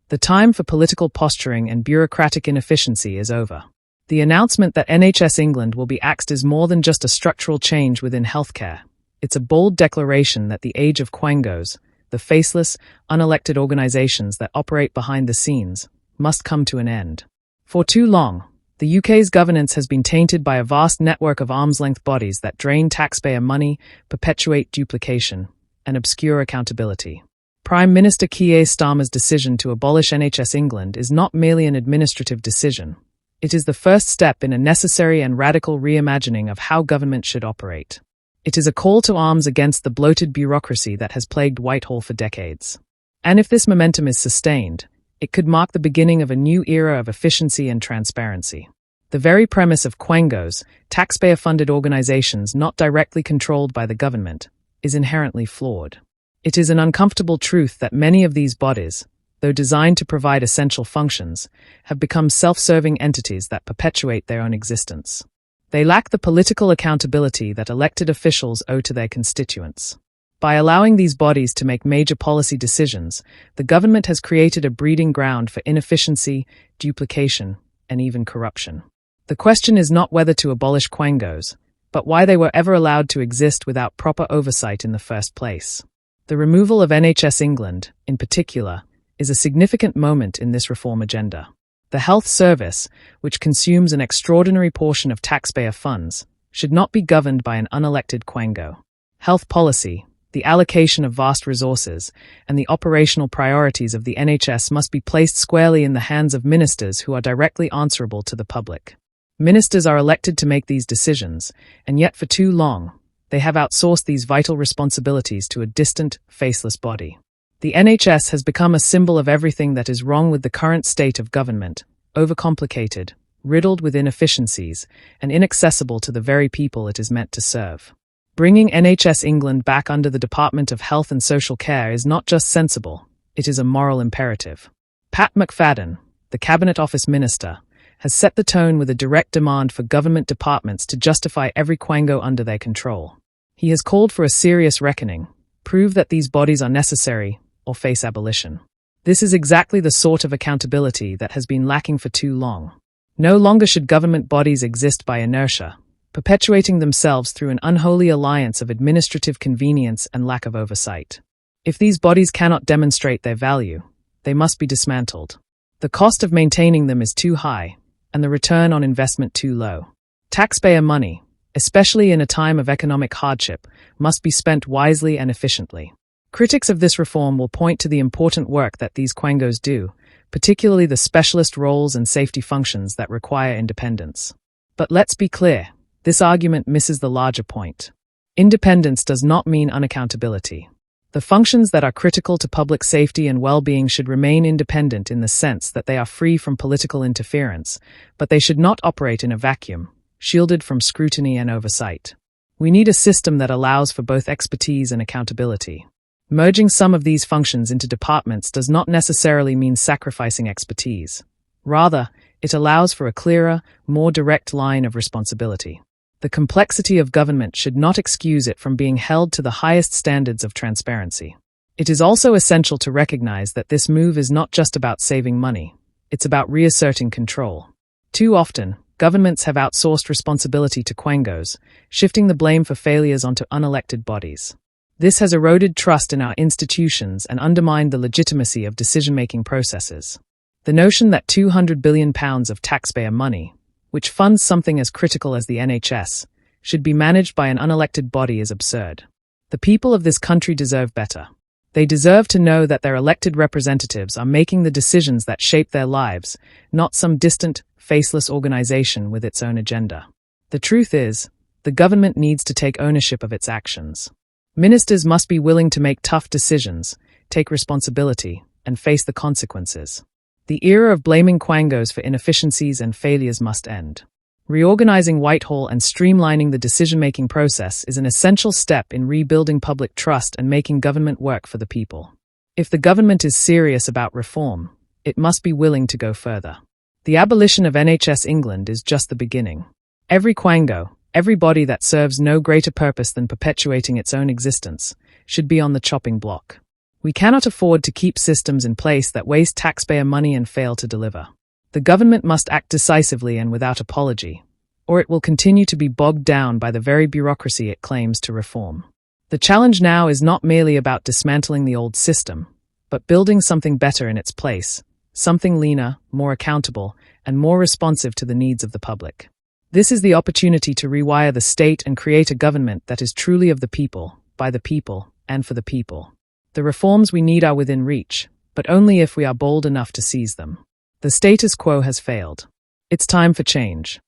The time for political posturing and bureaucratic inefficiency is over. The announcement that NHS England will be axed is more than just a structural change within healthcare. It's a bold declaration that the age of quangos, the faceless, unelected organisations that operate behind the scenes, must come to an end. For too long, the UK's governance has been tainted by a vast network of arm's-length bodies that drain taxpayer money, perpetuate duplication, and obscure accountability. Prime Minister Keir Starmer's decision to abolish NHS England is not merely an administrative decision. It is the first step in a necessary and radical reimagining of how government should operate. It is a call to arms against the bloated bureaucracy that has plagued Whitehall for decades. And if this momentum is sustained, it could mark the beginning of a new era of efficiency and transparency. The very premise of quangos, taxpayer-funded organizations not directly controlled by the government, is inherently flawed. It is an uncomfortable truth that many of these bodies, though designed to provide essential functions, have become self-serving entities that perpetuate their own existence. They lack the political accountability that elected officials owe to their constituents. By allowing these bodies to make major policy decisions, the government has created a breeding ground for inefficiency, duplication, and even corruption. The question is not whether to abolish quangos, but why they were ever allowed to exist without proper oversight in the first place. The removal of NHS England, in particular, is a significant moment in this reform agenda. The health service, which consumes an extraordinary portion of taxpayer funds, should not be governed by an unelected quango. Health policy, the allocation of vast resources, and the operational priorities of the NHS must be placed squarely in the hands of ministers who are directly answerable to the public. Ministers are elected to make these decisions, and yet for too long, they have outsourced these vital responsibilities to a distant, faceless body. The NHS has become a symbol of everything that is wrong with the current state of government, overcomplicated, riddled with inefficiencies, and inaccessible to the very people it is meant to serve. Bringing NHS England back under the Department of Health and Social Care is not just sensible, it is a moral imperative. Pat McFadden, the Cabinet Office Minister, has set the tone with a direct demand for government departments to justify every quango under their control. He has called for a serious reckoning, prove that these bodies are necessary, or face abolition. This is exactly the sort of accountability that has been lacking for too long. No longer should government bodies exist by inertia, perpetuating themselves through an unholy alliance of administrative convenience and lack of oversight. If these bodies cannot demonstrate their value, they must be dismantled. The cost of maintaining them is too high, and the return on investment too low. Taxpayer money, especially in a time of economic hardship, must be spent wisely and efficiently. Critics of this reform will point to the important work that these quangos do, particularly the specialist roles and safety functions that require independence. But let's be clear, this argument misses the larger point. Independence does not mean unaccountability. The functions that are critical to public safety and well-being should remain independent in the sense that they are free from political interference, but they should not operate in a vacuum, shielded from scrutiny and oversight. We need a system that allows for both expertise and accountability. Merging some of these functions into departments does not necessarily mean sacrificing expertise. Rather, it allows for a clearer, more direct line of responsibility. The complexity of government should not excuse it from being held to the highest standards of transparency. It is also essential to recognize that this move is not just about saving money, it's about reasserting control. Too often, governments have outsourced responsibility to quangos, shifting the blame for failures onto unelected bodies. This has eroded trust in our institutions and undermined the legitimacy of decision-making processes. The notion that £200 billion of taxpayer money, which funds something as critical as the NHS, should be managed by an unelected body is absurd. The people of this country deserve better. They deserve to know that their elected representatives are making the decisions that shape their lives, not some distant, faceless organization with its own agenda. The truth is, the government needs to take ownership of its actions. Ministers must be willing to make tough decisions, take responsibility, and face the consequences. The era of blaming quangos for inefficiencies and failures must end. Reorganizing Whitehall and streamlining the decision-making process is an essential step in rebuilding public trust and making government work for the people. If the government is serious about reform, it must be willing to go further. The abolition of NHS England is just the beginning. Every quango, every body that serves no greater purpose than perpetuating its own existence, should be on the chopping block. We cannot afford to keep systems in place that waste taxpayer money and fail to deliver. The government must act decisively and without apology, or it will continue to be bogged down by the very bureaucracy it claims to reform. The challenge now is not merely about dismantling the old system, but building something better in its place, something leaner, more accountable, and more responsive to the needs of the public. This is the opportunity to rewire the state and create a government that is truly of the people, by the people, and for the people. The reforms we need are within reach, but only if we are bold enough to seize them. The status quo has failed. It's time for change.